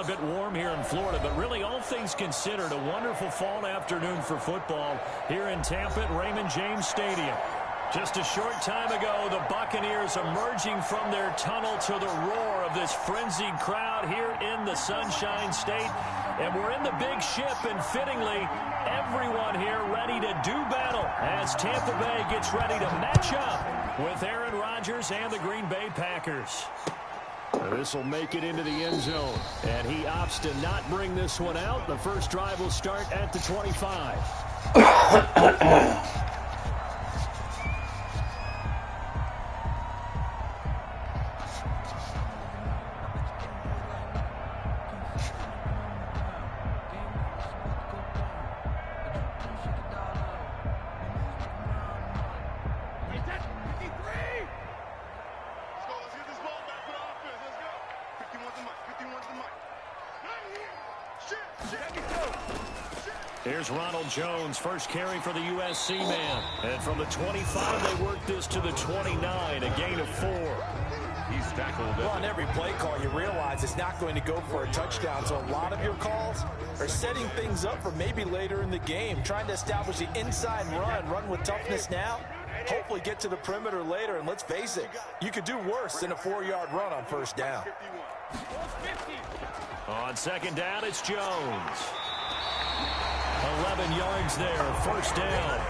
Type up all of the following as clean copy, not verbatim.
bit warm here in Florida, but really all things considered, a wonderful fall afternoon for football here in Tampa at Raymond James Stadium. Just a short time ago, the Buccaneers emerging from their tunnel to the roar of this frenzied crowd here in the Sunshine State. And we're in the big ship, and fittingly, everyone here ready to do battle as Tampa Bay gets ready to match up with Aaron Rodgers and the Green Bay Packers. This will make it into the end zone, and he opts to not bring this one out. The first drive will start at the 25. Here's Ronald Jones, first carry for the USC man. And from the 25, they work this to the 29, a gain of 4. He's tackled. Well, on every play call, you realize it's not going to go for a touchdown. So a lot of your calls are setting things up for maybe later in the game, trying to establish the inside run with toughness now, hopefully get to the perimeter later. And let's face it, you could do worse than a 4-yard run on first down. On second down, it's Jones. 11 yards there, first down.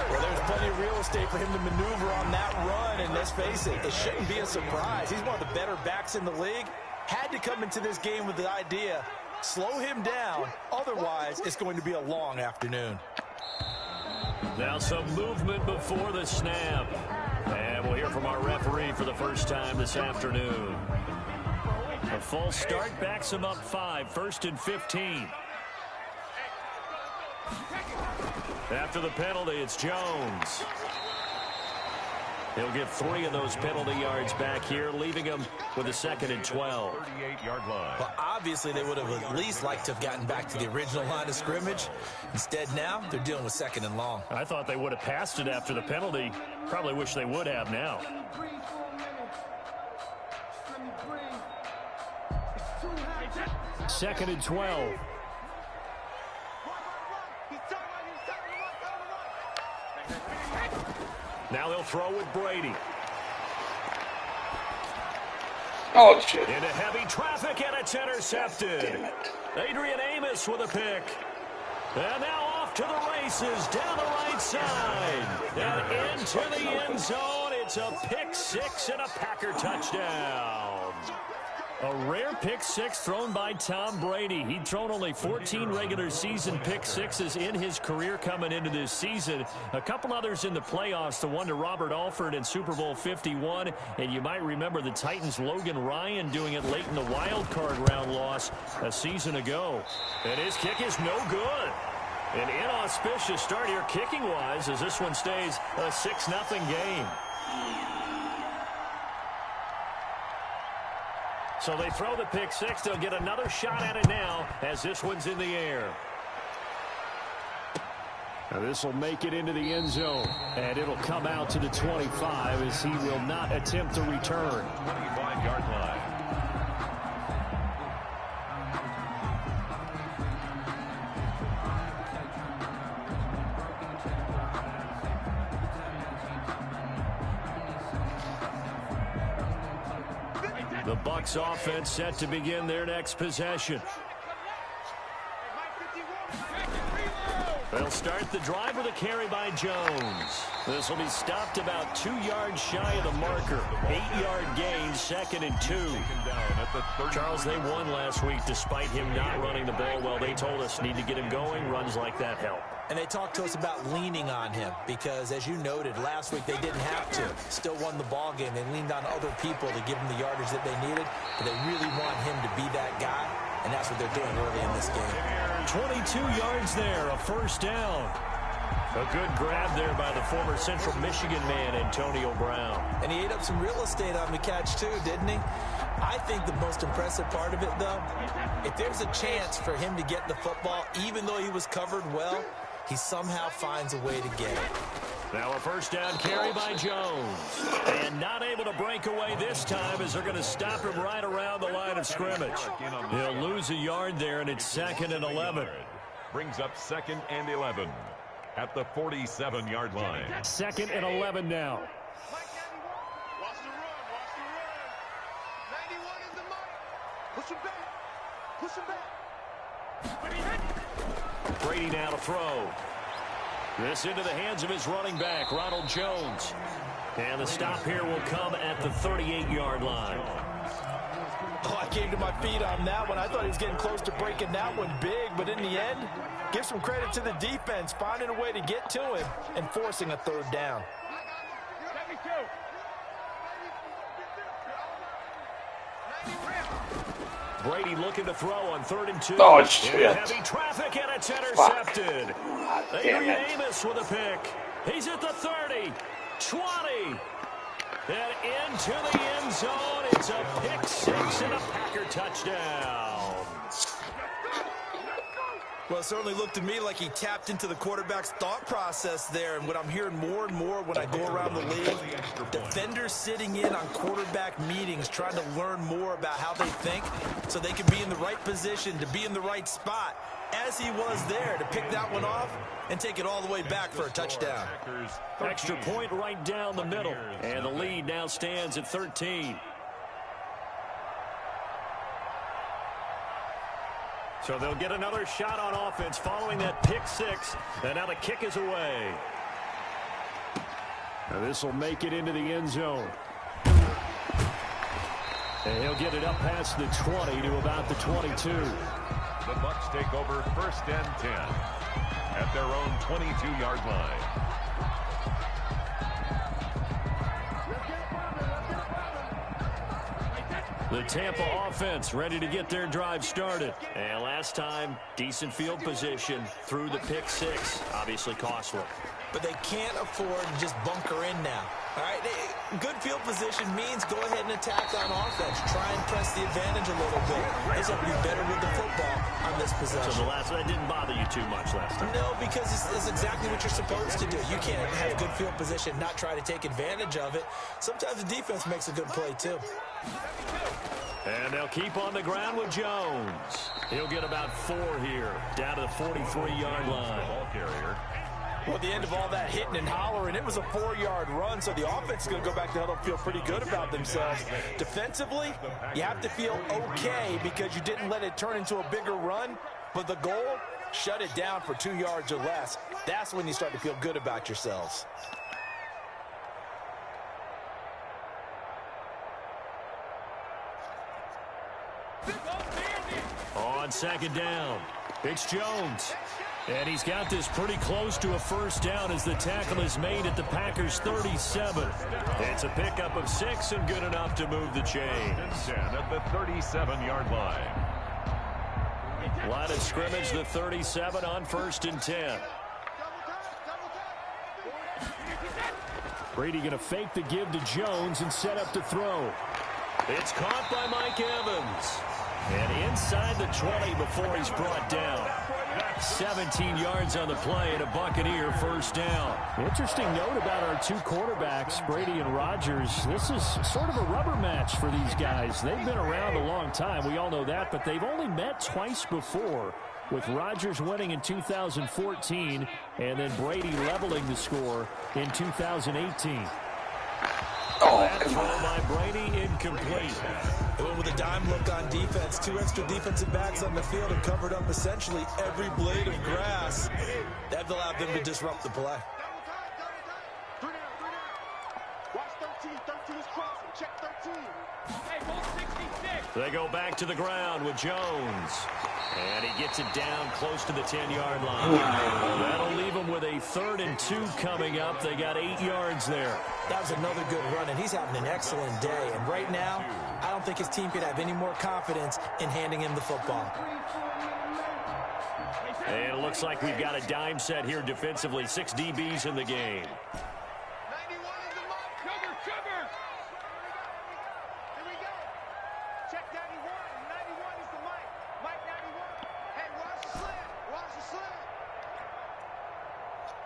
Well, there's plenty of real estate for him to maneuver on that run, and let's face it, it shouldn't be a surprise. He's one of the better backs in the league. Had to come into this game with the idea, slow him down, otherwise it's going to be a long afternoon. Now some movement before the snap. And we'll hear from our referee for the first time this afternoon. A full start backs him up 5, first and 15. After the penalty, it's Jones. He'll get 3 of those penalty yards back here, leaving him with a second and 12. 38-yard line. Well, obviously, they would have at least liked to have gotten back to the original line of scrimmage. Instead, now, they're dealing with second and long. I thought they would have passed it after the penalty. Probably wish they would have now. Second and 12. Now they'll throw with Brady. Oh, shit. Into heavy traffic, and it's intercepted. Adrian Amos with a pick. And now off to the races, down the right side. And into the end zone. It's a pick 6 and a Packer touchdown. A rare pick 6 thrown by Tom Brady. He'd thrown only 14 regular season pick 6s in his career coming into this season. A couple others in the playoffs, the one to Robert Alford in Super Bowl 51. And you might remember the Titans' Logan Ryan doing it late in the wild card round loss a season ago. And his kick is no good. An inauspicious start here kicking-wise as this one stays a 6-0 game. So they throw the pick 6. They'll get another shot at it now as this one's in the air. Now this will make it into the end zone. And it'll come out to the 25 as he will not attempt to return. 25-yard line. The Bucs offense set to begin their next possession. They'll start the drive with a carry by Jones. This will be stopped about 2 yards shy of the marker. 8-yard gain, second and 2. Charles, they won last week despite him not running the ball well. They told us need to get him going. Runs like that help. And they talked to us about leaning on him because, as you noted, last week they didn't have to. Still won the ball game. They leaned on other people to give them the yardage that they needed. But they really want him to be that guy, and that's what they're doing early in this game. 22 yards there, a first down. A good grab there by the former Central Michigan man, Antonio Brown. And he ate up some real estate on the catch, too, didn't he? I think the most impressive part of it, though, if there's a chance for him to get the football, even though he was covered well, he somehow finds a way to get it. Now a first down carry by Jones. And not able to break away this time as they're going to stop him right around the line of scrimmage. He'll lose a yard there, and it's 2nd and 11. Brings up 2nd and 11 at the 47-yard line. 2nd and 11 now. Watch the run. Watch the run. 91 is the mark. Push him back. Push him back. Brady now to throw. This into the hands of his running back, Ronald Jones. And the stop here will come at the 38-yard line. Oh, I came to my feet on that one. I thought he was getting close to breaking that one big, but in the end, give some credit to the defense, finding a way to get to him and forcing a 3rd down. Brady looking to throw on 3rd and 2. Oh, shit. Heavy traffic, and it's intercepted. Damn Adrian it. Amos with a pick. He's at the 30, 20, and into the end zone. It's a pick 6 and a Packer touchdown. Well, it certainly looked to me like he tapped into the quarterback's thought process there. And what I'm hearing more and more when I go around the league, defenders sitting in on quarterback meetings trying to learn more about how they think so they can be in the right position to be in the right spot, as he was there to pick that one off and take it all the way back for a touchdown. Extra point right down the middle. And the lead now stands at 13. So they'll get another shot on offense following that pick 6. And now the kick is away. Now this will make it into the end zone. And he'll get it up past the 20 to about the 22. The Bucks take over 1st and 10 at their own 22-yard line. The Tampa offense ready to get their drive started. And last time, decent field position through the pick 6. Obviously costly. But they can't afford to just bunker in now. All right, good field position means go ahead and attack on offense. Try and press the advantage a little bit. They have to be better with the football on this possession. So that didn't bother you too much last time? No, because it's exactly what you're supposed to do. You can't have good field position, not try to take advantage of it. Sometimes the defense makes a good play, too. And they'll keep on the ground with Jones. He'll get about 4 here, down to the 43-yard line. Ball carrier. Well, at the end of all that hitting and hollering, it was a 4-yard run, so the offense is going to go back to huddle and feel pretty good about themselves. Defensively, you have to feel okay because you didn't let it turn into a bigger run, but the goal, shut it down for 2 yards or less. That's when you start to feel good about yourselves. On 2nd down, it's Jones. And he's got this pretty close to a first down as the tackle is made at the Packers' 37. It's a pickup of 6 and good enough to move the chains. 10 at the 37-yard line. Line of scrimmage, the 37 on 1st and 10. Brady going to fake the give to Jones and set up to throw. It's caught by Mike Evans. And inside the 20 before he's brought down. 17 yards on the play and a Buccaneer first down. Interesting note about our 2 quarterbacks, Brady and Rodgers. This is sort of a rubber match for these guys. They've been around a long time. We all know that, but they've only met twice before, with Rodgers winning in 2014 and then Brady leveling the score in 2018. That throw by Brady incomplete. It went with a dime look on defense. 2 extra defensive backs on the field and covered up essentially every blade of grass. That allowed them to disrupt the play. They go back to the ground with Jones. And he gets it down close to the 10-yard line. That'll leave him with a 3rd and 2 coming up. They got 8 yards there. That was another good run, and he's having an excellent day. And right now, I don't think his team could have any more confidence in handing him the football. And it looks like we've got a dime set here defensively. 6 DBs in the game. 91 is the mark. Cover. Here we go. Check 91. 91 is the mic. Mike 91. Hey, watch the slant. Watch the slant.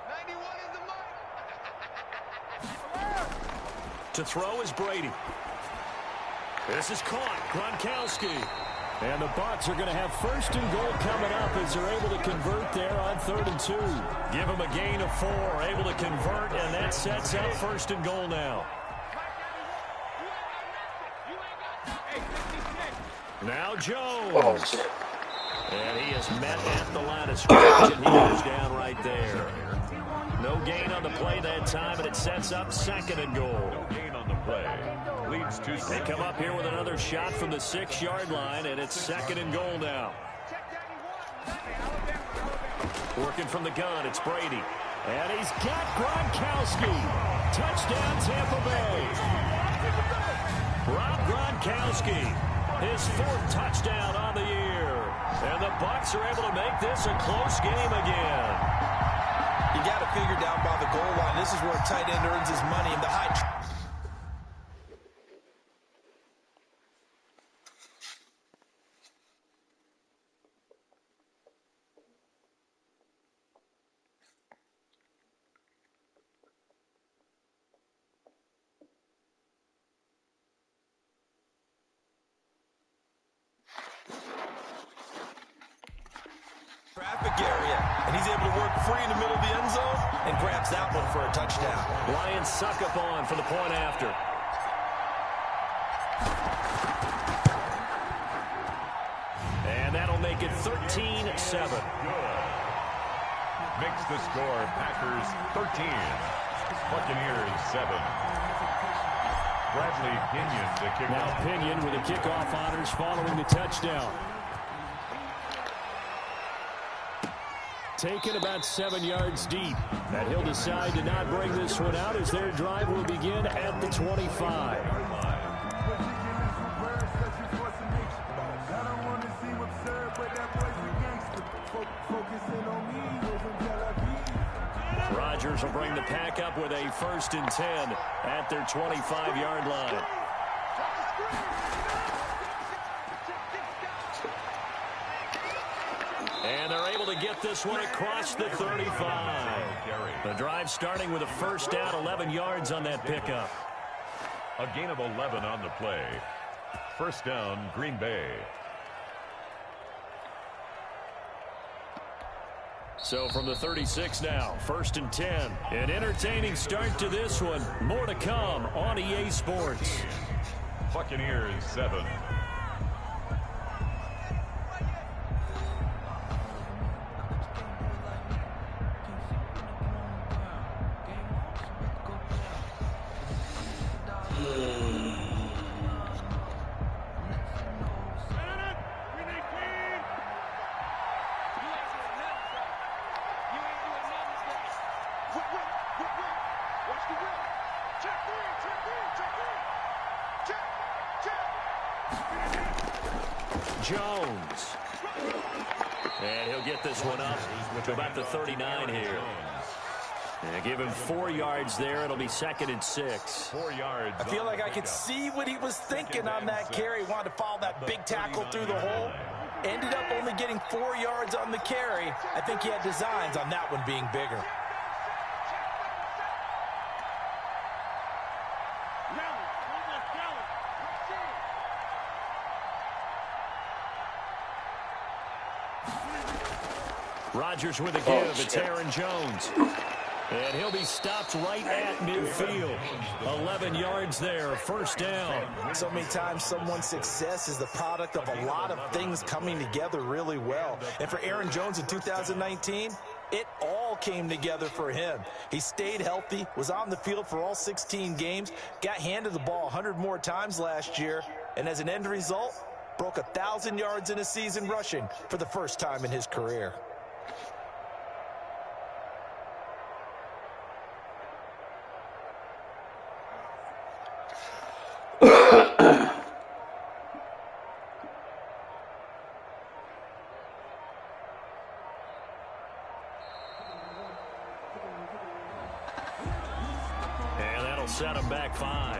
91 is the mic. To throw is Brady. This is caught. Gronkowski. And the Bucs are going to have first and goal coming up as they're able to convert there on 3rd and 2. Give them a gain of 4, able to convert, and that sets up first and goal now. Now Jones. And he is met at the line of scrimmage, and he goes down right there. No gain on the play that time, and it sets up 2nd and goal. No gain on the play. Leads to They come up here with another shot from the 6-yard line, and it's 2nd and goal now. Working from the gun, it's Brady. And he's got Gronkowski. Touchdown, Tampa Bay. Rob Gronkowski, his 4th touchdown on the year. And the Bucs are able to make this a close game again. You got to figure down by the goal line. This is where a tight end earns his money in the high. Traffic area, and he's able to work free in the middle of the end zone and grabs that one for a touchdown. Lions suck up on for the point after. And that'll make it 13-7. Makes the score Packers 13, Buccaneers 7. Bradley Pinion to kick Now off. Pinion with the kickoff honors following the touchdown. Taken about 7 yards deep. And he'll decide to not bring this one out as their drive will begin at the 25. Rodgers will bring the pack up with a 1st and 10 at their 25-yard line. And they're able to get this one across the 35. The drive starting with a 1st down, 11 yards on that pickup. A gain of 11 on the play. 1st down, Green Bay. So from the 36 now, 1st and 10. An entertaining start to this one. More to come on EA Sports. Buccaneers 7. Jones. And he'll get this one up to about the 39 here. And give him 4 yards there. It'll be 2nd and 6. 4 yards. I feel like I could see what he was thinking on that carry. Wanted to follow that big tackle through the hole. Ended up only getting 4 yards on the carry. I think he had designs on that one being bigger. Rodgers with a give. It's Aaron Jones. And he'll be stopped right at midfield. 11 yards there, 1st down. So many times someone's success is the product of a lot of things coming together really well. And for Aaron Jones in 2019, it all came together for him. He stayed healthy, was on the field for all 16 games, got handed the ball 100 more times last year, and as an end result, broke 1,000 yards in a season rushing for the first time in his career. And that'll set him back 5.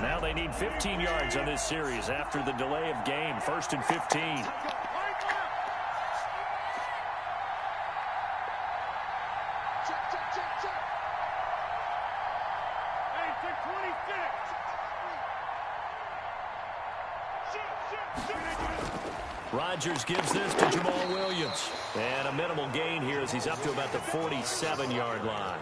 Now they need 15 yards on this series after the delay of game. 1st and 15. Rodgers gives this to Jamal Williams. And a minimal gain here as he's up to about the 47-yard line.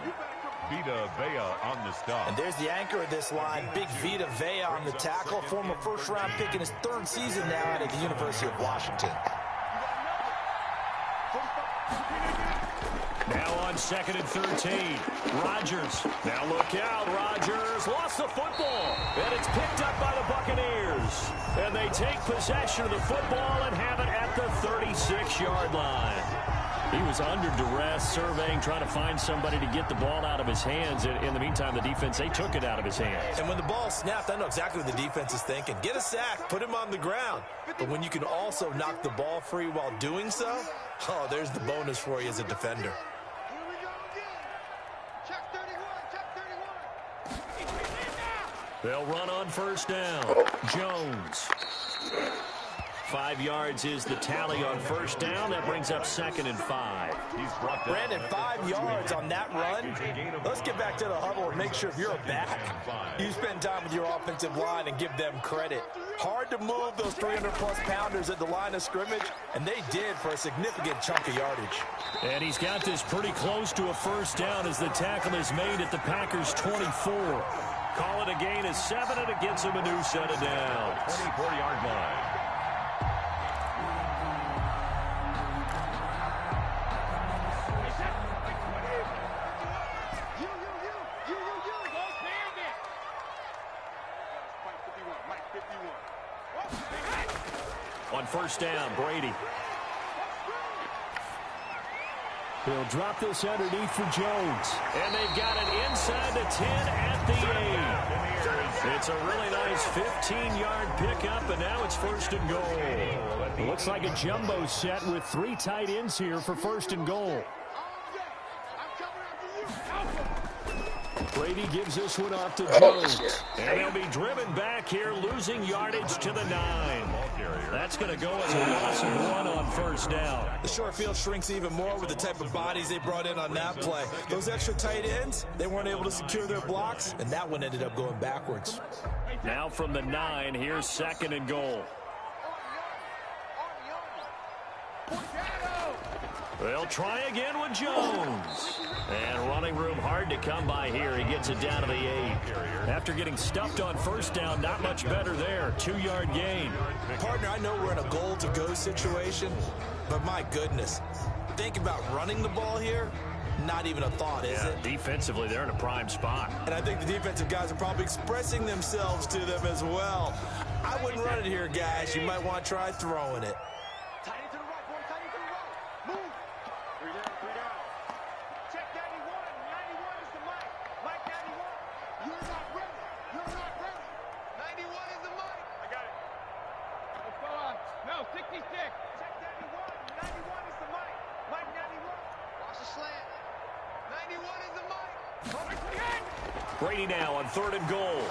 Vita Vea on the stop. And there's the anchor of this line, Big Vita Vea on the tackle, former first-round pick in his 3rd season now out of the University of Washington. Now on 2nd and 13. Rodgers. Now look out. Rodgers lost the football. And it's picked up by the Buccaneers. And they take possession of the football and have it at the 36-yard line. He was under duress, surveying, trying to find somebody to get the ball out of his hands. In the meantime, the defense, they took it out of his hands. And when the ball snapped, I know exactly what the defense is thinking. Get a sack, put him on the ground. But when you can also knock the ball free while doing so, oh, there's the bonus for you as a defender. Here we go again. Check 31, check 31. They'll run on 1st down. Jones. 5 yards is the tally on 1st down. That brings up 2nd and 5. Brandon, 5 yards on that run. Let's get back to the huddle and make sure if you're a back, you spend time with your offensive line and give them credit. Hard to move those 300-plus pounders at the line of scrimmage, and they did for a significant chunk of yardage. And he's got this pretty close to a 1st down as the tackle is made at the Packers' 24. Call it a gain of 7, and it gets him a new set of downs. 24-yard line. On 1st down, Brady. He'll drop this underneath for Jones. And they've got it inside the 10 at the 8. It's a really nice 15-yard pickup, and now it's 1st and goal. It looks like a jumbo set with 3 tight ends here for 1st and goal. Brady gives this one off to Jones. And they'll be driven back here, losing yardage to the 9. That's going to go as a loss of 1 on 1st down. The short field shrinks even more with the type of bodies they brought in on that play. Those extra tight ends, they weren't able to secure their blocks, and that one ended up going backwards. Now from the 9, here's 2nd and goal. They'll try again with Jones. And running room hard to come by here. He gets it down to the 8. After getting stuffed on 1st down, not much better there. 2-yard gain. Partner, I know we're in a goal-to-go situation, but my goodness, think about running the ball here. Not even a thought, is it? Defensively, they're in a prime spot. And I think the defensive guys are probably expressing themselves to them as well. I wouldn't run it here, guys. You might want to try throwing it. Tight end to the right, boy. Tight end to the right. Move. 3 down, 3 down. Check 91. 91 is the mic. Mic 91. You're not ready. You're not ready. 91 is the mic. I got it. Let's go on. No, 60 stick. Check 91. 91 is the mic. Mic 91. Watch the slant. 91 is the mic. Brady now on 3rd and goal.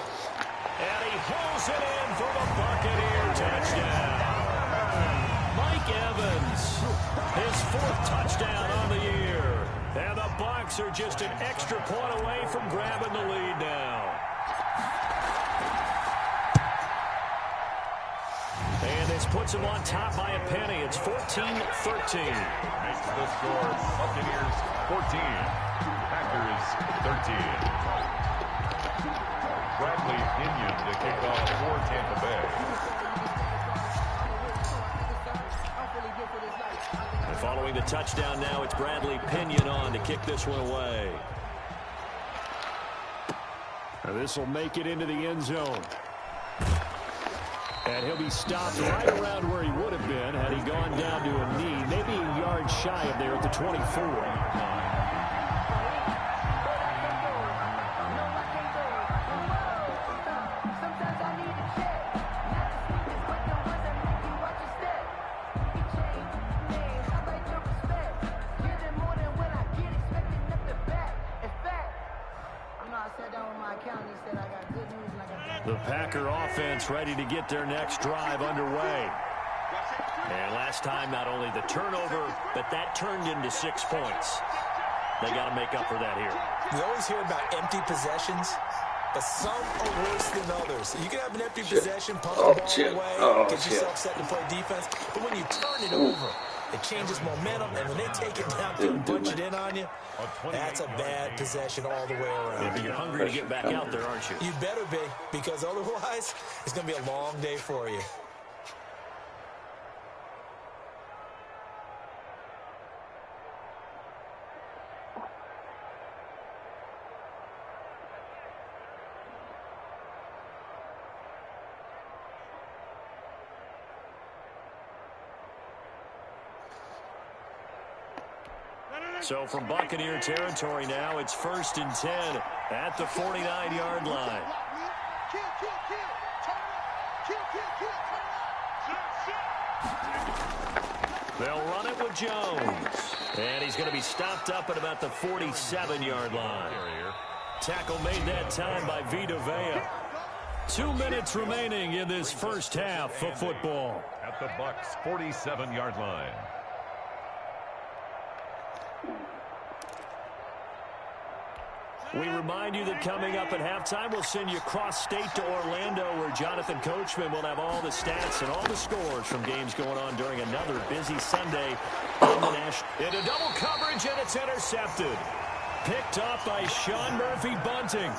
And he pulls it in for the Buccaneer touchdown. Mike Evans, his 4th touchdown on the year. And the Bucs are just an extra point away from grabbing the lead now. And this puts them on top by a penny. It's 14-13. Makes the score Buccaneers 14, Packers 13. Bradley Pinion to kick off for Tampa Bay. And following the touchdown now, it's Bradley Pinion on to kick this one away. And this will make it into the end zone. And he'll be stopped right around where he would have been had he gone down to a knee, maybe a yard shy of there at the 24. The Packer offense ready to get their next drive underway. And last time, not only the turnover, but that turned into 6 points. They got to make up for that here. We always hear about empty possessions, but some are worse than others. You can have an empty possession, pump the ball away, get yourself set to play defense, but when you turn it over, it changes momentum, and when they take it down and punch it in on you, that's a bad possession all the way around. Yeah, but you're hungry to get back out there, aren't you? You better be, because otherwise, it's going to be a long day for you. So from Buccaneer territory now, it's 1st and 10 at the 49-yard line. They'll run it with Jones. And he's going to be stopped up at about the 47-yard line. Tackle made that time by Vita Vea. 2 minutes remaining in this first half of football. At the Bucs' 47-yard line. We remind you that coming up at halftime, we'll send you cross-state to Orlando, where Jonathan Coachman will have all the stats and all the scores from games going on during another busy Sunday in the National. Into double coverage, and it's intercepted. Picked off by Sean Murphy Bunting.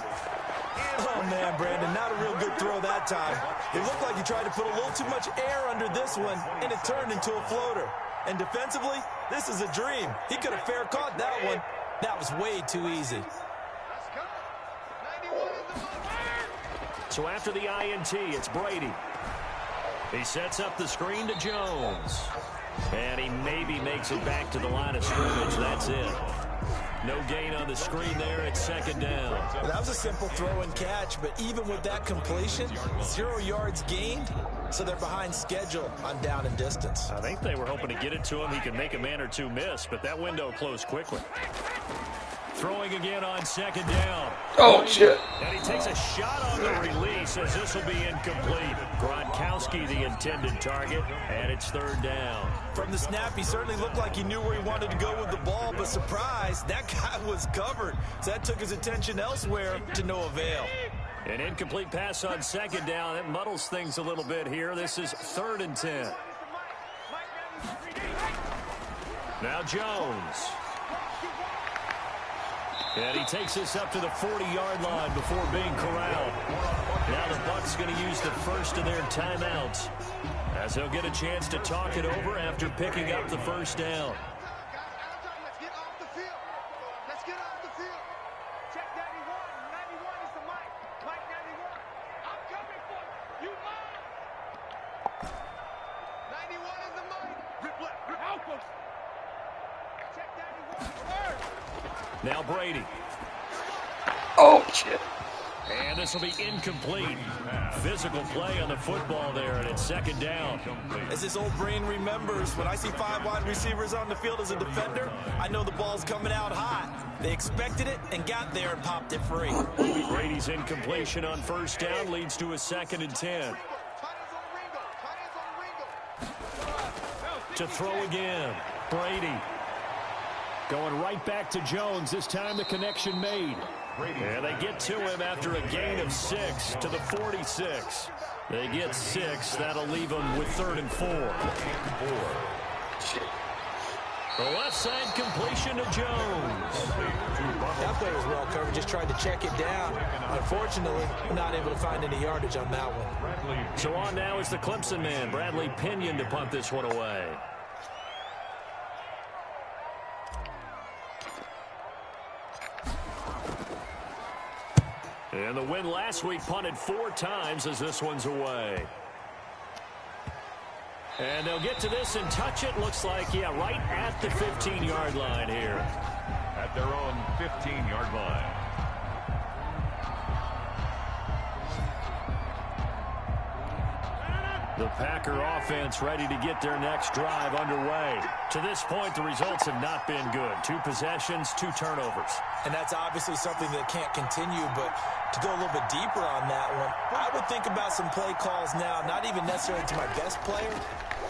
Oh, man, Brandon, not a real good throw that time. It looked like he tried to put a little too much air under this one, and it turned into a floater. And defensively, this is a dream. He could have fair caught that one. That was way too easy. So after the INT, it's Brady. He sets up the screen to Jones. And he maybe makes it back to the line of scrimmage. That's it. No gain on the screen there. It's 2nd down. Well, that was a simple throw and catch, but even with that completion, 0 yards gained, so they're behind schedule on down and distance. I think they were hoping to get it to him. He could make a man or two miss, but that window closed quickly. Throwing again on 2nd down. Oh, shit. And he takes a shot on the release as this will be incomplete. Gronkowski the intended target, and it's 3rd down. From the snap, he certainly looked like he knew where he wanted to go with the ball, but surprise, that guy was covered. So that took his attention elsewhere to no avail. An incomplete pass on 2nd down. It muddles things a little bit here. This is 3rd and 10. Now Jones. And he takes this up to the 40-yard line before being corralled. Now the Bucs going to use the first of their timeouts, as they'll get a chance to talk it over after picking up the 1st down. Let's get off the field. Let's get off the field. Check 91. 91 is the Mike. Mike 91. I'm coming for you. You mine. 91 is the Mike. Rip left. Rip out, folks. Check 91. Now Brady. Oh, shit. And this will be incomplete. Physical play on the football there, and it's 2nd down. As his old brain remembers, when I see 5 wide receivers on the field as a defender, I know the ball's coming out hot. They expected it and got there and popped it free. Brady's incompletion on 1st down leads to a 2nd and 10. To throw again, Brady. Going right back to Jones. This time the connection made. And they get to him after a gain of 6 to the 46. They get 6. That'll leave them with 3rd and 4. The left side completion to Jones. That play was well covered. Just tried to check it down. Unfortunately, not able to find any yardage on that one. So on now is the Clemson man, Bradley Pinion, to punt this one away. And the win last week punted 4 times as this one's away. And they'll get to this and touch it. Looks like, yeah, right at the 15-yard line here. At their own 15-yard line. The Packer offense ready to get their next drive underway. To this point, the results have not been good. 2 possessions, 2 turnovers. And that's obviously something that can't continue, but to go a little bit deeper on that one, I would think about some play calls now, not even necessarily to my best player,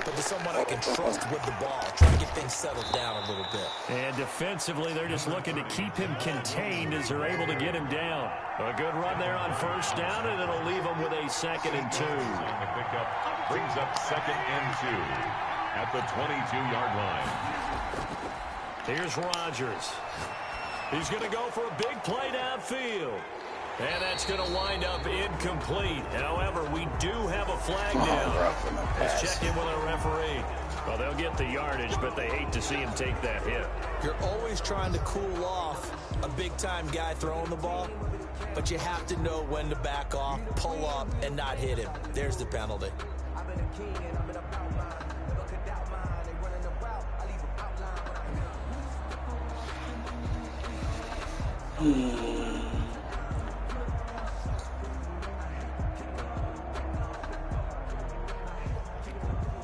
but to someone I can trust with the ball. Try to get things settled down a little bit. And defensively, they're just looking to keep him contained as they're able to get him down. A good run there on first down, and it'll leave them with a 2nd and 2. The pickup brings up 2nd and 2 at the 22-yard line. Here's Rodgers. He's going to go for a big play downfield. And that's going to wind up incomplete. However, we do have a flag down. Let's check in with our referee. Well, they'll get the yardage, but they hate to see him take that hit. You're always trying to cool off a big-time guy throwing the ball, but you have to know when to back off, pull up, and not hit him. There's the penalty.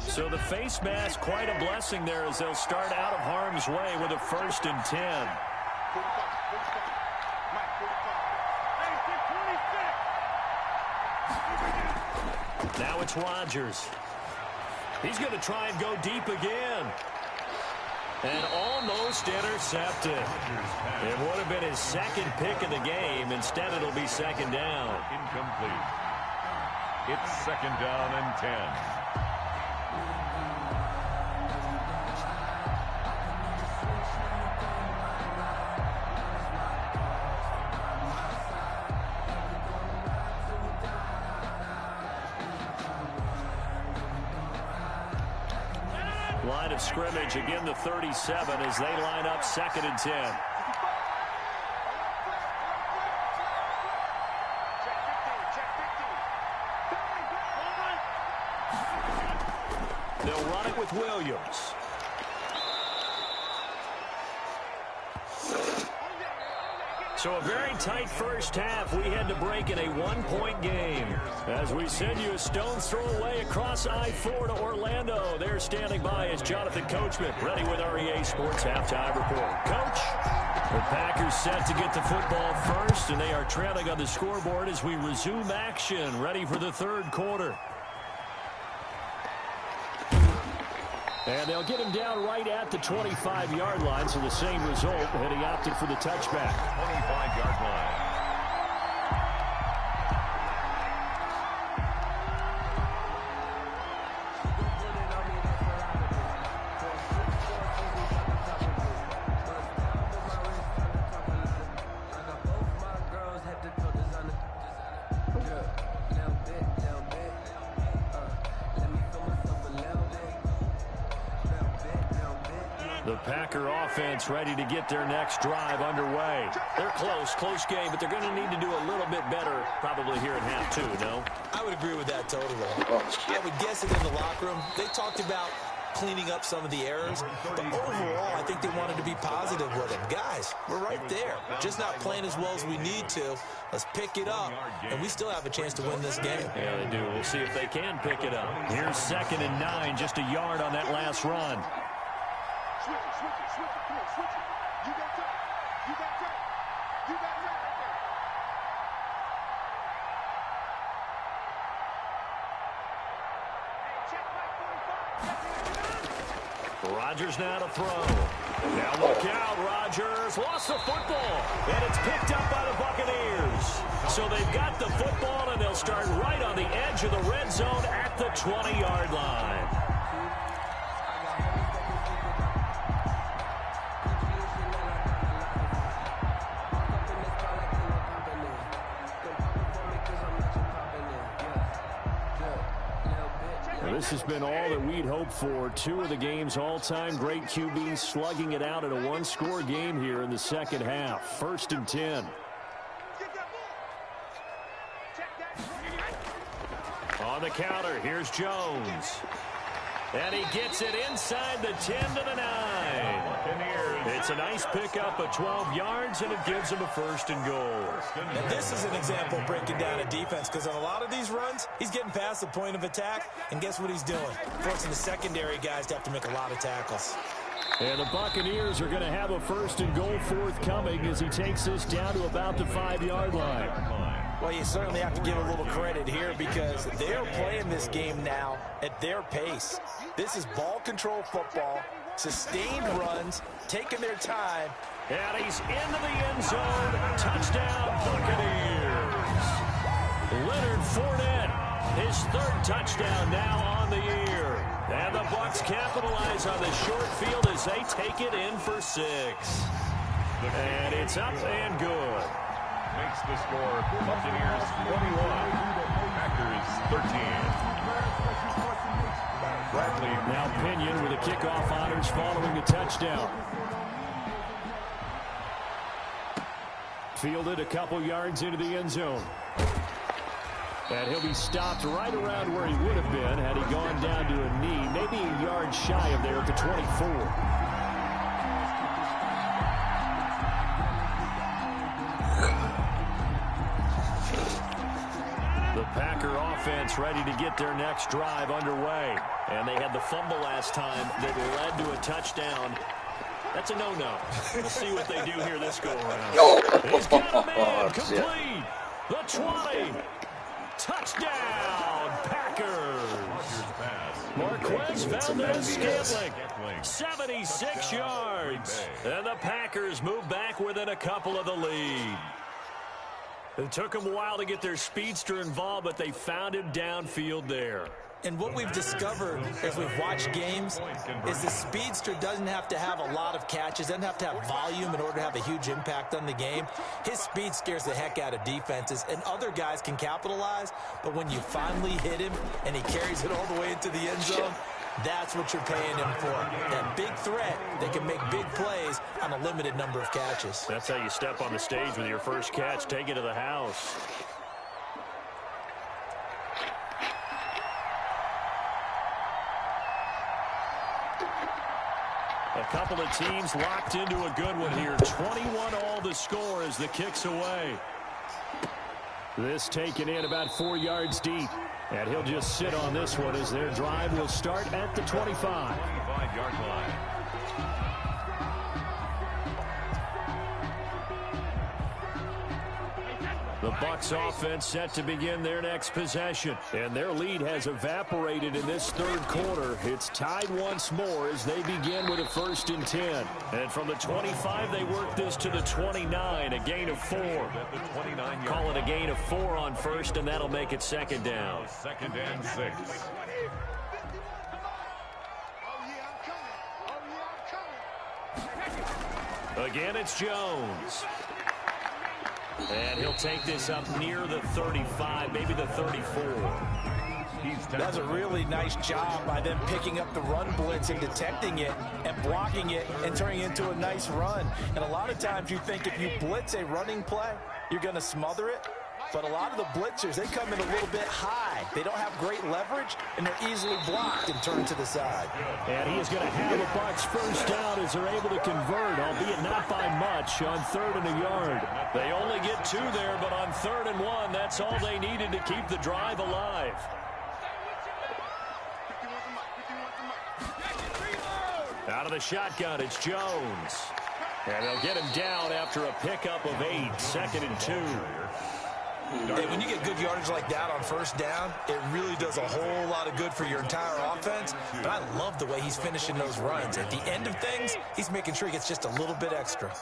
So the face mask, quite a blessing there as they'll start out of harm's way with a 1st and 10. Now it's Rodgers. He's going to try and go deep again. And almost intercepted. It would have been his 2nd pick of the game. Instead, it'll be 2nd down. Incomplete. It's 2nd down and 10. Line of scrimmage, again the 37 as they line up 2nd and 10. They'll run it with Williams. So a very tight first half. We had to break in a 1-point game. As we send you a stone's throw away across I-4 to Orlando. They're standing by as Jonathan Coachman ready with REA Sports Halftime Report. Coach, the Packers set to get the football first, and they are trailing on the scoreboard as we resume action, ready for the 3rd quarter. And they'll get him down right at the 25-yard line, so the same result, and he opted for the touchback. 25-yard line. The Packer offense ready to get their next drive underway. They're close game, but they're going to need to do a little bit better probably here in half 2, no? I would agree with that totally. I would guess it in the locker room. They talked about cleaning up some of the errors, but overall, I think they wanted to be positive with it. Guys, we're right there. Just not playing as well as we need to. Let's pick it up, and we still have a chance to win this game. Yeah, they do. We'll see if they can pick it up. Here's 2nd and 9, just a yard on that last run. Switch it, come on, switch it. You got time. You got time. You got time right there. Hey, check my 45. Rodgers now to throw. Now look out, Rodgers lost the football, and it's picked up by the Buccaneers. So they've got the football, and they'll start right on the edge of the red zone at the 20-yard line. This has been all that we'd hoped for. 2 of the game's all-time great QBs slugging it out in a 1-score game here in the 2nd half. 1st and 10. On the counter, here's Jones. And he gets it inside the 10 to the 9. It's a nice pickup of 12 yards, and it gives him a 1st and goal. And this is an example of breaking down a defense, because on a lot of these runs, he's getting past the point of attack, and guess what he's doing? Forcing the secondary guys to have to make a lot of tackles. And the Buccaneers are going to have a 1st and goal forthcoming as he takes this down to about the 5-yard line. Well, you certainly have to give a little credit here because they're playing this game now at their pace. This is ball control football, sustained runs, taking their time. And he's into the end zone. Touchdown, Buccaneers. Leonard Fournette, his 3rd touchdown now on the year. And the Bucs capitalize on the short field as they take it in for 6. And it's up and good. Makes the score Buccaneers 21, Packers 13. Bradley Now Pinion with the kickoff honors following the touchdown. Fielded a couple yards into the end zone. And he'll be stopped right around where he would have been had he gone down to a knee, maybe a yard shy of there at the 24. The Packer offense ready to get their next drive underway. And they had the fumble last time that led to a touchdown. That's a no-no. We'll see what they do here this go-around. He's got a man complete. The 20. Touchdown, Packers. Marquez Valdez-Scantling, 76 yards. And the Packers move back within a couple of the lead. It took them a while to get their speedster involved, but they found him downfield there. And what we've discovered as we've watched games is the speedster doesn't have to have a lot of catches, doesn't have to have volume in order to have a huge impact on the game. His speed scares the heck out of defenses, and other guys can capitalize, but when you finally hit him and he carries it all the way into the end zone, that's what you're paying him for. That big threat that can make big plays on a limited number of catches. That's how you step on the stage with your first catch. Take it to the house. A couple of teams locked into a good one here. 21 all the score as the kick's away. This taken in about 4 yards deep. And he'll just sit on this one as their drive will start at the 25. 25-yard line. The Bucs offense set to begin their next possession. And their lead has evaporated in this 3rd quarter. It's tied once more as they begin with a 1st and 10. And from the 25, they work this to the 29, a gain of 4. Call it a gain of 4 on 1st, and that'll make it 2nd down. 2nd and 6. Again, it's Jones. And he'll take this up near the 35, maybe the 34. That's a really nice job by them picking up the run blitz and detecting it and blocking it and turning it into a nice run. And a lot of times you think if you blitz a running play, you're going to smother it. But a lot of the blitzers, they come in a little bit high. They don't have great leverage, and they're easily blocked and turned to the side. And he is going to have a Bucs 1st down as they're able to convert, albeit not by much, on 3rd and a yard. They only get 2 there, but on 3rd and 1, that's all they needed to keep the drive alive. Out of the shotgun, it's Jones. And they'll get him down after a pickup of 8, 2nd and 2. Hey, when you get good yardage like that on 1st down, it really does a whole lot of good for your entire offense. But I love the way he's finishing those runs. At the end of things, he's making sure he gets just a little bit extra.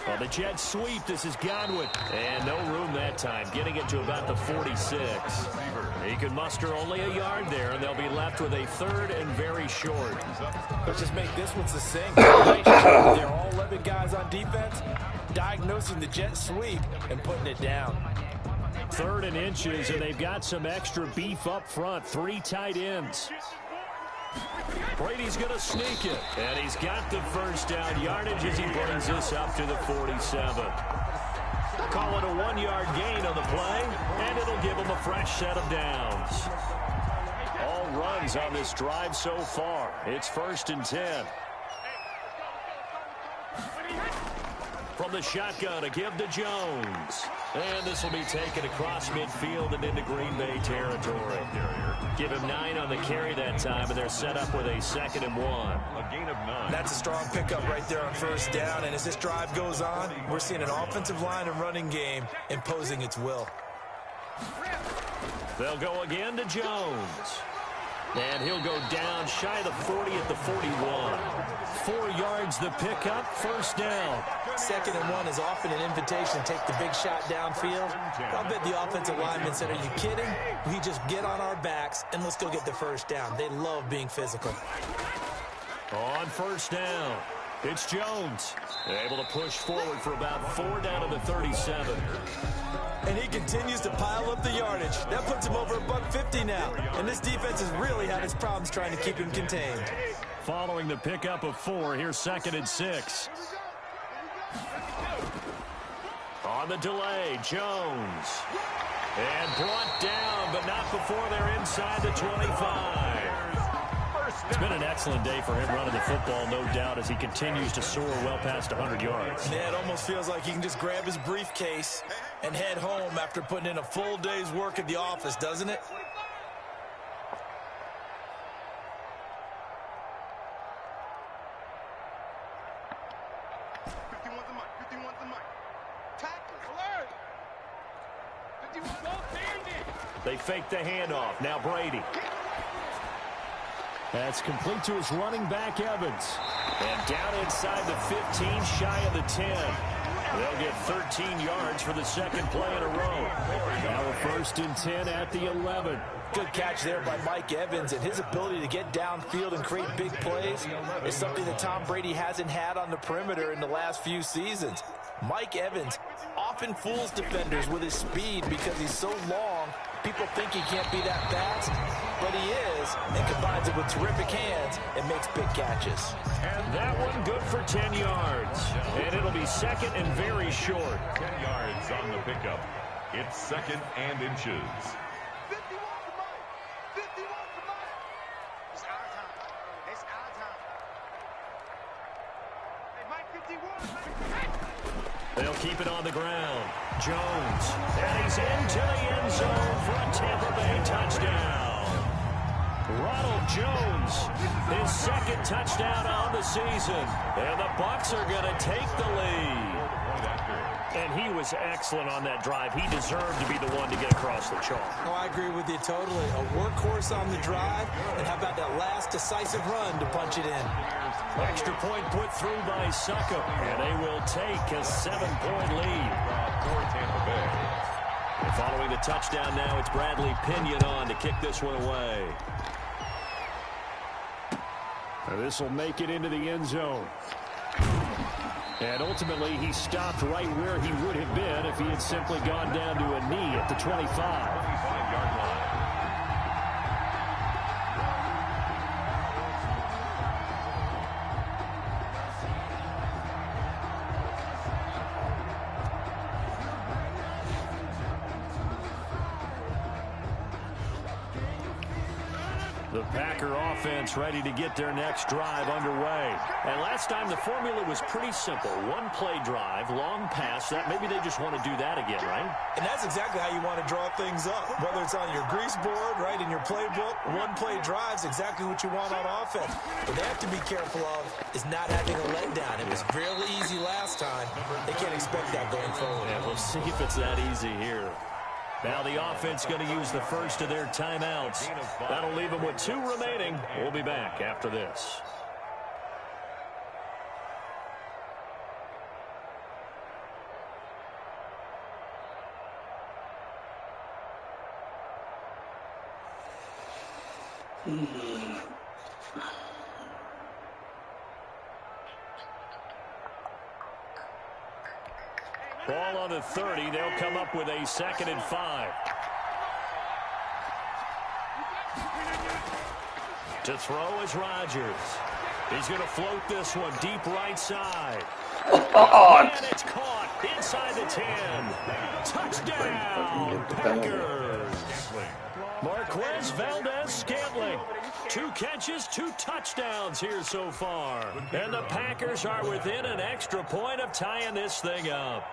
On the jet sweep, this is Godwin. And no room that time, getting it to about the 46. He can muster only a yard there, and they'll be left with a 3rd and very short. Let's just make this one succinct. They're all 11 guys on defense, diagnosing the jet sweep and putting it down. 3rd and inches, and they've got some extra beef up front. 3 tight ends. Brady's going to sneak it, and he's got the 1st down yardage as he brings this up to the 47. call it a 1-yard gain on the play, and it'll give them a fresh set of downs. All runs on this drive so far. It's 1st and 10. From the shotgun, a give to Jones. And this will be taken across midfield and into Green Bay territory. Give him 9 on the carry that time, and they're set up with a 2nd and 1. A gain of 9. That's a strong pickup right there on 1st down, and as this drive goes on, we're seeing an offensive line and running game imposing its will. They'll go again to Jones. And he'll go down shy of the 40 at the 41. 4 yards the pickup, 1st down. 2nd and 1 is often an invitation to take the big shot downfield. I'll bet the offensive lineman said, "Are you kidding? We just get on our backs and let's go get the 1st down." They love being physical. On 1st down, it's Jones. Able to push forward for about 4 down to the 37. And he continues to pile up the yardage. That puts him over $150 now. And this defense has really had its problems trying to keep him contained. Following the pickup of 4, here's 2nd and 6. On the delay, Jones. And brought down, but not before they're inside the 25. It's been an excellent day for him running the football, no doubt, as he continues to soar well past 100 yards. Yeah, it almost feels like he can just grab his briefcase and head home after putting in a full day's work at the office, doesn't it? They fake the handoff. Now Brady. That's complete to his running back, Evans. And down inside the 15, shy of the 10. They'll get 13 yards for the 2nd play in a row. Now a 1st and 10 at the 11. Good catch there by Mike Evans, and his ability to get downfield and create big plays is something that Tom Brady hasn't had on the perimeter in the last few seasons. Mike Evans often fools defenders with his speed because he's so long. People think he can't be that fast, but he is, and combines it with terrific hands and makes big catches. And that one good for 10 yards. And it'll be 2nd and very short. 10 yards on the pickup. It's 2nd and inches. 51 to Mike. 51 to Mike. It's our time. It's our time. Hey, Mike 51. They'll keep it on the ground. Jones. And he's into the end zone for a Tampa Bay touchdown. Ronald Jones, his 2nd touchdown on the season. And the Bucs are going to take the lead. And he was excellent on that drive. He deserved to be the one to get across the chalk. Oh, I agree with you totally. A workhorse on the drive, and how about that last decisive run to punch it in? Extra point put through by Succop, and they will take a 7-point lead. For Tampa Bay. And following the touchdown now, it's Bradley Pinion on to kick this one away. This will make it into the end zone. And ultimately, he stopped right where he would have been if he had simply gone down to a knee at the 25. 25-yard line. The Packer offense ready to get their next drive underway. And last time the formula was pretty simple. 1-play drive, long pass. That maybe they just want to do that again, right? And that's exactly how you want to draw things up. Whether it's on your grease board, right, in your playbook, 1-play drive's exactly what you want on offense. What they have to be careful of is not having a letdown. It was really easy last time. They can't expect that going forward. Yeah, we'll see if it's that easy here. Now the offense going to use the first of their timeouts. That'll leave them with 2 remaining. We'll be back after this. Ball on the 30. They'll come up with a 2nd and 5. To throw is Rodgers. He's going to float this one deep right side. And it's caught Inside the 10. Touchdown, Packers. Marquez Valdez-Scantling. 2 catches, 2 touchdowns here so far. And the Packers are within an extra point of tying this thing up.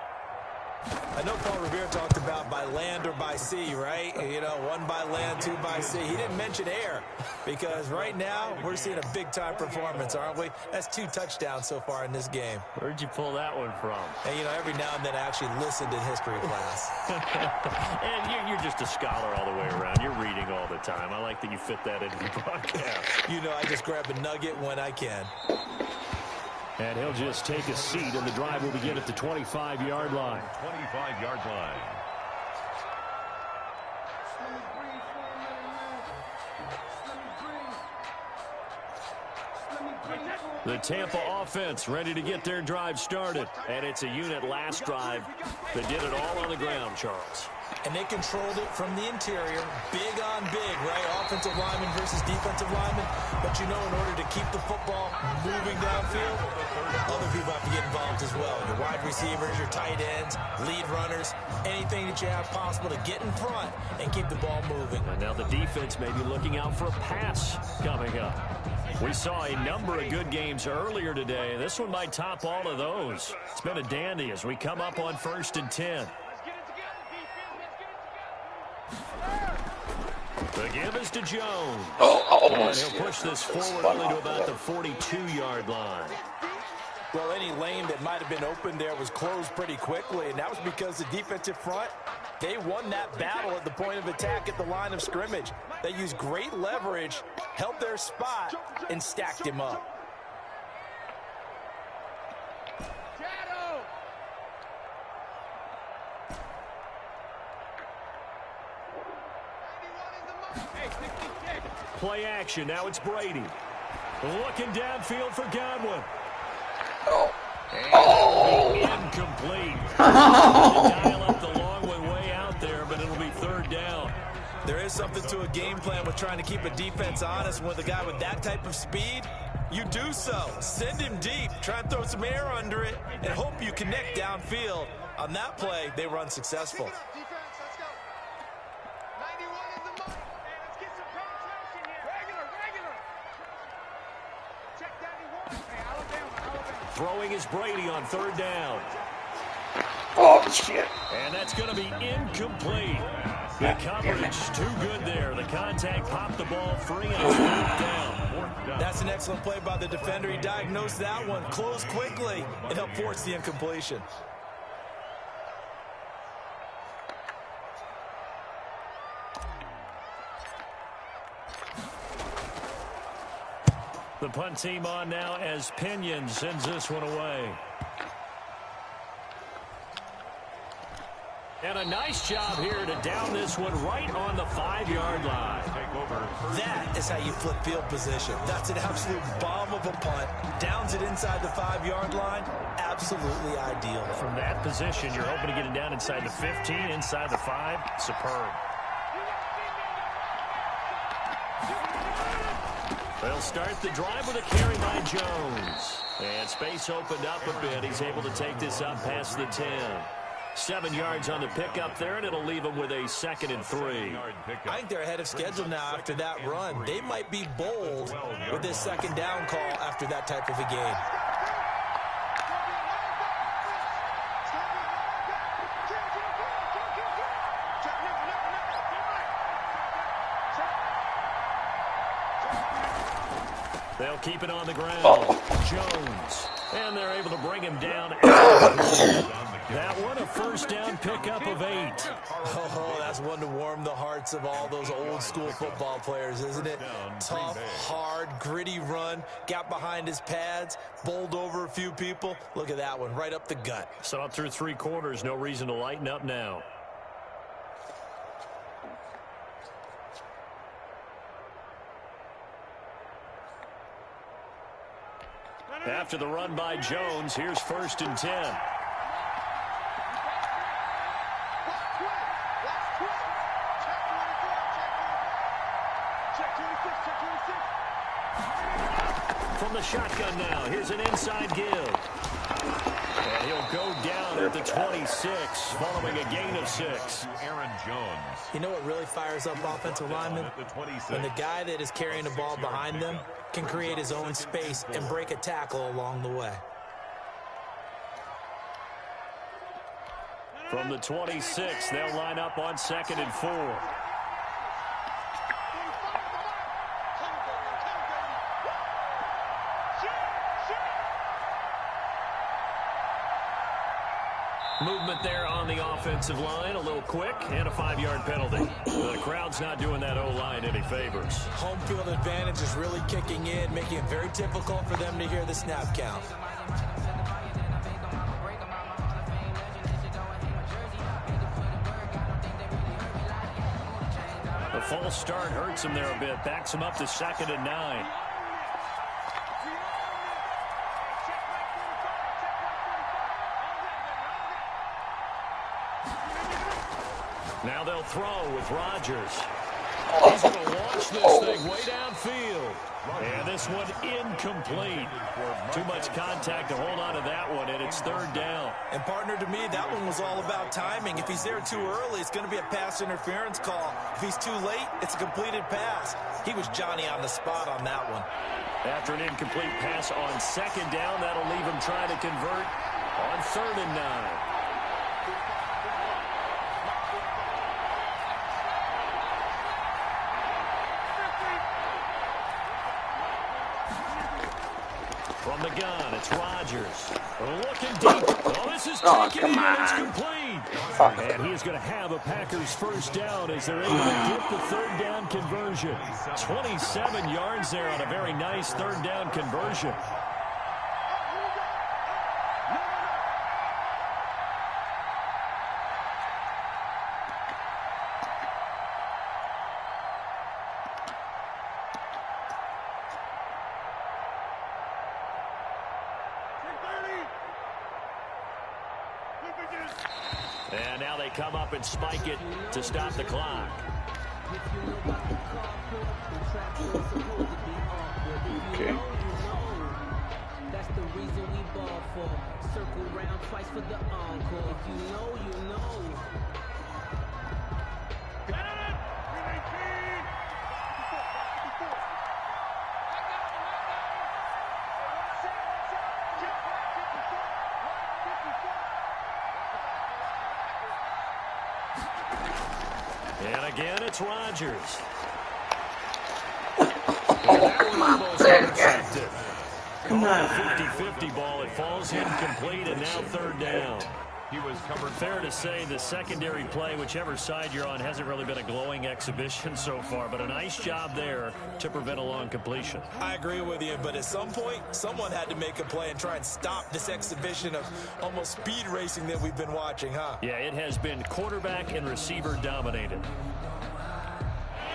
I know Paul Revere talked about by land or by sea, right? You know, 1 by land, 2 by sea. He didn't mention air because right now we're seeing a big-time performance, aren't we? That's 2 touchdowns so far in this game. Where'd you pull that one from? And, you know, every now and then I actually listened in history class. And you're just a scholar all the way around. You're reading all the time. I like that you fit that into the broadcast. You know, I just grab a nugget when I can. And he'll just take a seat, and the drive will begin at the 25-yard line. 25-yard line. The Tampa offense ready to get their drive started. And it's a unit last drive that did it all on the ground, Charles. And they controlled it from the interior, big on big, right? Offensive lineman versus defensive lineman. But you know, in order to keep the football moving downfield, other people have to get involved as well. Your wide receivers, your tight ends, lead runners, anything that you have possible to get in front and keep the ball moving. And now the defense may be looking out for a pass coming up. We saw a number of good games earlier today. This one might top all of those. It's been a dandy as we come up on 1st and 10. The give is to Jones. And he'll push this forward only to about the 42-yard line. Well, any lane that might have been open there was closed pretty quickly, and that was because the defensive front, they won that battle at the point of attack at the line of scrimmage. They used great leverage, held their spot, and stacked him up. Play action. Now it's Brady. Looking downfield for Godwin. Incomplete. Dial up the long way out there, but it'll be 3rd down. There is something to a game plan with trying to keep a defense honest. With a guy with that type of speed, you do so. Send him deep. Try and throw some air under it and hope you connect downfield. On that play, they run successful. Throwing is Brady on 3rd down. Oh, shit. And that's going to be incomplete. The coverage too good there. The contact popped the ball free and it's 4th down. That's an excellent play by the defender. He diagnosed that one, closed quickly, and helped force the incompletion. The punt team on now as Pinion sends this one away. And a nice job here to down this one right on the 5-yard line. That is how you flip field position. That's an absolute bomb of a punt. Downs it inside the 5-yard line. Absolutely ideal. From that position, you're hoping to get it down inside the 15, inside the 5. Superb. They'll start the drive with a carry by Jones. And space opened up a bit. He's able to take this up past the 10. 7 yards on the pickup there, and it'll leave them with a 2nd and 3. I think they're ahead of schedule now after that run. They might be bold with this 2nd down call after that type of a game. They'll keep it on the ground. Jones. And they're able to bring him down. That one a 1st down pickup of 8. Oh, that's one to warm the hearts of all those old school football players, isn't it? Tough, hard, gritty run. Got behind his pads, bowled over a few people. Look at that one, right up the gut. Saw it through 3 quarters. No reason to lighten up now. After the run by Jones, here's 1st and 10. From the shotgun now, here's an inside give. And he'll go down at the 26 following a gain of 6. Aaron Jones. You know what really fires up offensive linemen? When the guy that is carrying the ball behind them can create his own space and break a tackle along the way. From the 26, they'll line up on 2nd and 4. Movement there on the offensive line, a little quick, and a 5-yard penalty. The crowd's not doing that O-line any favors. Home field advantage is really kicking in, making it very difficult for them to hear the snap count. The false start hurts him there a bit, backs him up to 2nd and 9. Now they'll throw with Rodgers. He's going to launch this thing way downfield. And this one incomplete. Too much contact to hold on to that one, and it's 3rd down. And partner, to me, that one was all about timing. If he's there too early, it's going to be a pass interference call. If he's too late, it's a completed pass. He was Johnny on the spot on that one. After an incomplete pass on 2nd down, that'll leave him trying to convert on 3rd and 9. From the gun, it's Rodgers. Looking deep. Oh, this is taken in, and it's complete. And he is going to have a Packers first down as they're able to get the 3rd down conversion. 27 yards there on a very nice 3rd down conversion. And now they come up and spike it to stop the clock. Okay. That's the reason we ball for. Circle round twice for the encore. If you know, you know. And again, it's Rodgers. Come on. 50-50 ball. It falls incomplete, and now 3rd down. He was covered. Fair to say the secondary play, whichever side you're on, hasn't really been a glowing exhibition so far, but a nice job there to prevent a long completion. I agree with you, but at some point, someone had to make a play and try and stop this exhibition of almost speed racing that we've been watching, huh? Yeah, it has been quarterback and receiver dominated.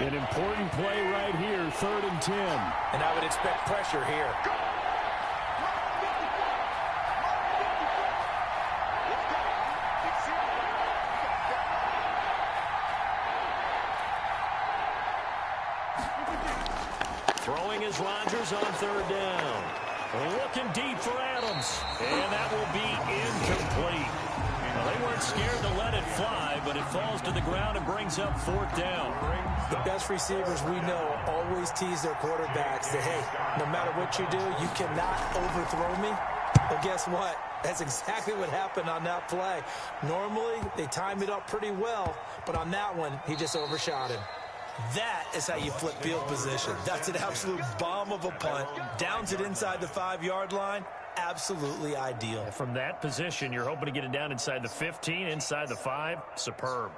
An important play right here, 3rd and 10. And I would expect pressure here. Throwing is Rodgers on 3rd down. Looking deep for Adams. And that will be incomplete. Well, they weren't scared to let it fly, but it falls to the ground and brings up 4th down. The best receivers we know always tease their quarterbacks that, hey, no matter what you do, you cannot overthrow me. Well, guess what? That's exactly what happened on that play. Normally, they time it up pretty well, but on that one, he just overshot him. That is how you flip field position. That's an absolute bomb of a punt. Downs it inside the 5-yard line. Absolutely ideal. From that position, you're hoping to get it down inside the 15, inside the 5. Superb.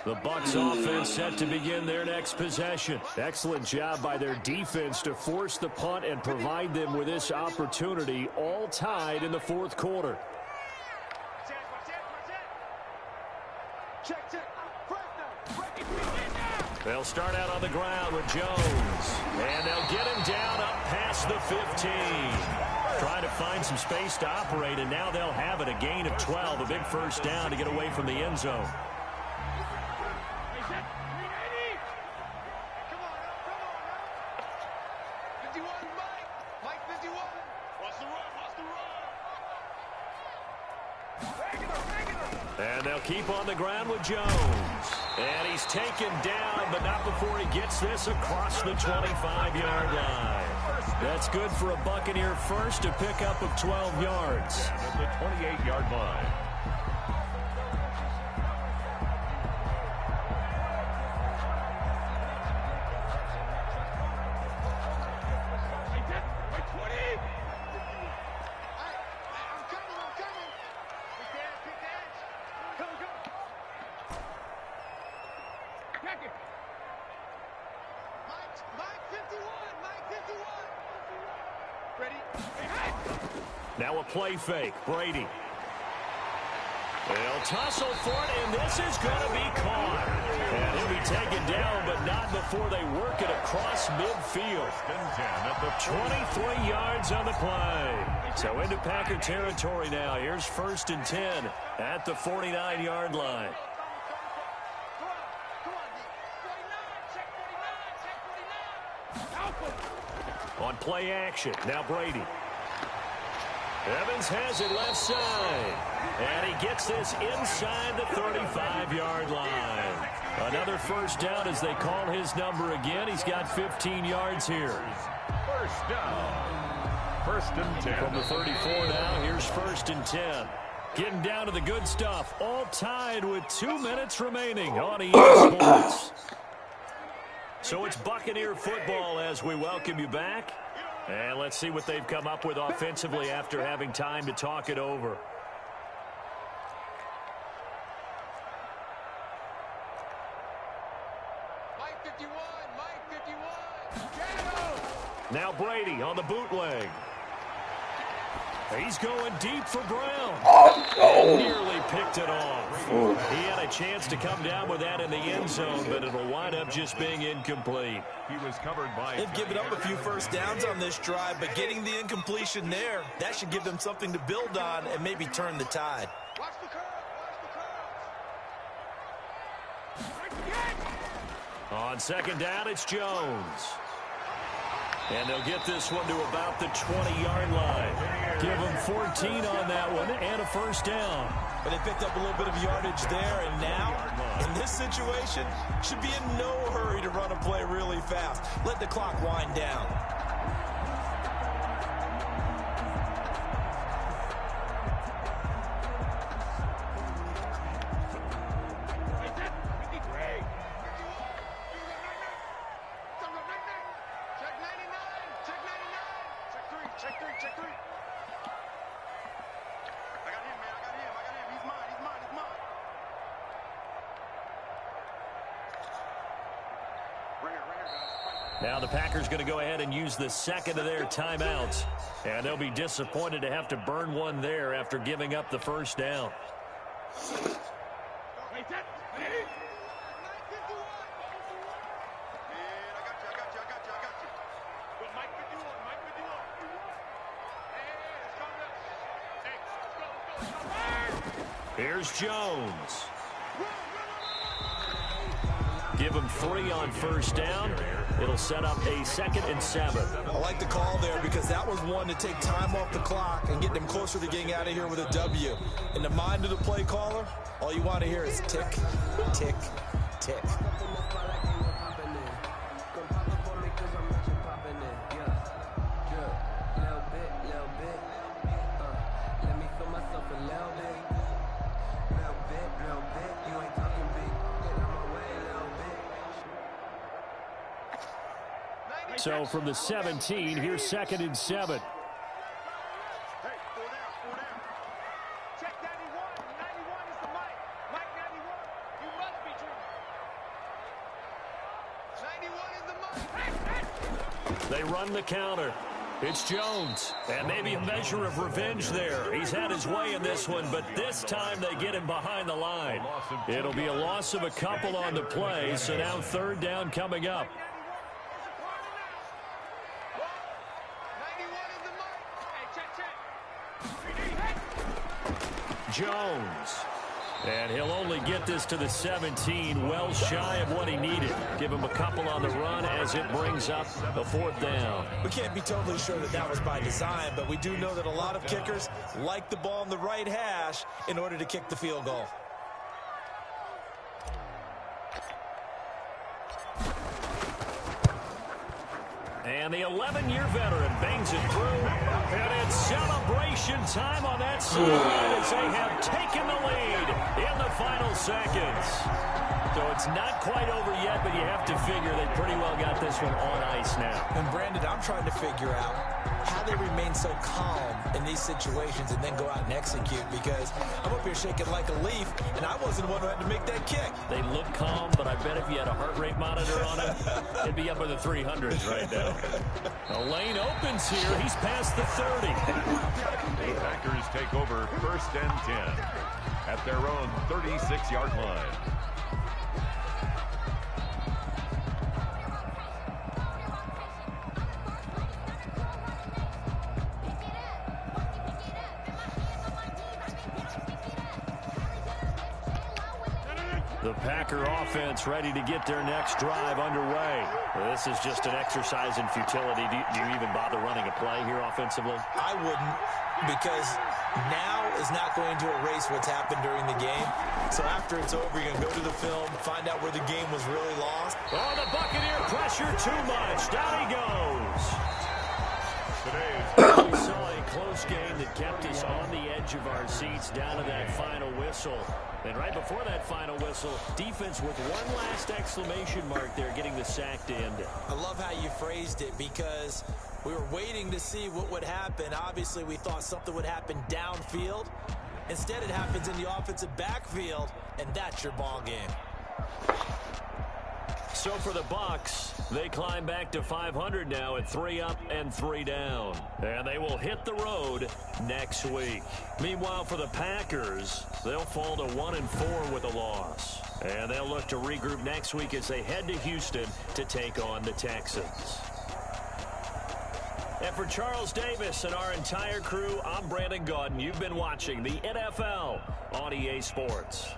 The Bucs offense set to begin their next possession. Excellent job by their defense to force the punt and provide them with this opportunity, all tied in the 4th quarter. They'll start out on the ground with Jones. And they'll get him down up past the 15. Trying to find some space to operate, and now they'll have it. A gain of 12, a big first down to get away from the end zone. Come on, 51 miles. And they'll keep on the ground with Jones. And he's taken down, but not before he gets this across the 25-yard line. That's good for a Buccaneer first, to pick up of 12 yards. At the 28-yard line. Now a play fake. Brady. They'll tussle for it, and this is going to be caught. And he'll be taken down, but not before they work it across midfield. 23 yards on the play. So into Packer territory now. Here's 1st and 10 at the 49-yard line. On play action, now Brady. Evans has it left side. And he gets this inside the 35-yard line. Another first down as they call his number again. He's got 15 yards here. First down. 1st and 10. From the 34 now, here's 1st and 10. Getting down to the good stuff. All tied with 2 minutes remaining on EA Sports. So it's Buccaneer football as we welcome you back. And let's see what they've come up with offensively after having time to talk it over. Mike 51, Mike 51. Now Brady on the bootleg. He's going deep for Brown. And nearly picked it off. He had a chance to come down with that in the end zone, but it'll wind up just being incomplete. He was covered by... They've given up a few first downs on this drive, but getting the incompletion there, that should give them something to build on and maybe turn the tide. Watch the curve, watch the curve. On 2nd down, it's Jones. And they'll get this one to about the 20-yard line. Give them 14 on that one and a first down. But they picked up a little bit of yardage there, and now, in this situation, should be in no hurry to run a play really fast. Let the clock wind down. Now the Packers going to go ahead and use the second of their timeouts. And they'll be disappointed to have to burn one there after giving up the first down. Here's Jones. Give him 3 on first down. It'll set up a 2nd and 7. I like the call there because that was one to take time off the clock and get them closer to getting out of here with a W. In the mind of the play caller, all you want to hear is tick, tick, tick. So from the 17, here's 2nd and 7. Hey, 4 down. Check 91. 91 is the Mike. Mike 91. You must be dreaming. 91 is the Mike. They run the counter. It's Jones. And maybe a measure of revenge there. He's had his way in this one, but this time they get him behind the line. It'll be a loss of a couple on the play, so now 3rd down coming up. Jones. And he'll only get this to the 17, well shy of what he needed. Give him a couple on the run as it brings up the 4th down. We can't be totally sure that that was by design, but we do know that a lot of kickers like the ball in the right hash in order to kick the field goal. And the 11-year veteran bangs it through. And it's celebration time on that side as they have taken the lead in the final seconds. So it's not quite over yet, but you have to figure they pretty well got this one on ice now. And Brandon, I'm trying to figure out how they remain so calm in these situations and then go out and execute, because I'm up here shaking like a leaf, and I wasn't the one who had to make that kick. They look calm, but I bet if you had a heart rate monitor on it, it'd be up in the 300s right now. The lane opens here. He's past the 30. The Packers take over 1st and 10 at their own 36-yard line. The Packer offense ready to get their next drive underway. This is just an exercise in futility. Do you even bother running a play here offensively? I wouldn't, because now is not going to erase what's happened during the game. So after it's over, you're going to go to the film, find out where the game was really lost. Oh, the Buccaneer pressure too much. Down he goes. We saw a close game that kept us on the edge of our seats down to that final whistle. And right before that final whistle, defense with one last exclamation mark there, getting the sack to end it. I love how you phrased it, because we were waiting to see what would happen. Obviously, we thought something would happen downfield. Instead, it happens in the offensive backfield, and that's your ball game. So for the Bucs, they climb back to 500 now at 3 up and 3 down. And they will hit the road next week. Meanwhile, for the Packers, they'll fall to 1-4 with a loss. And they'll look to regroup next week as they head to Houston to take on the Texans. And for Charles Davis and our entire crew, I'm Brandon Gaudin. You've been watching the NFL on EA Sports.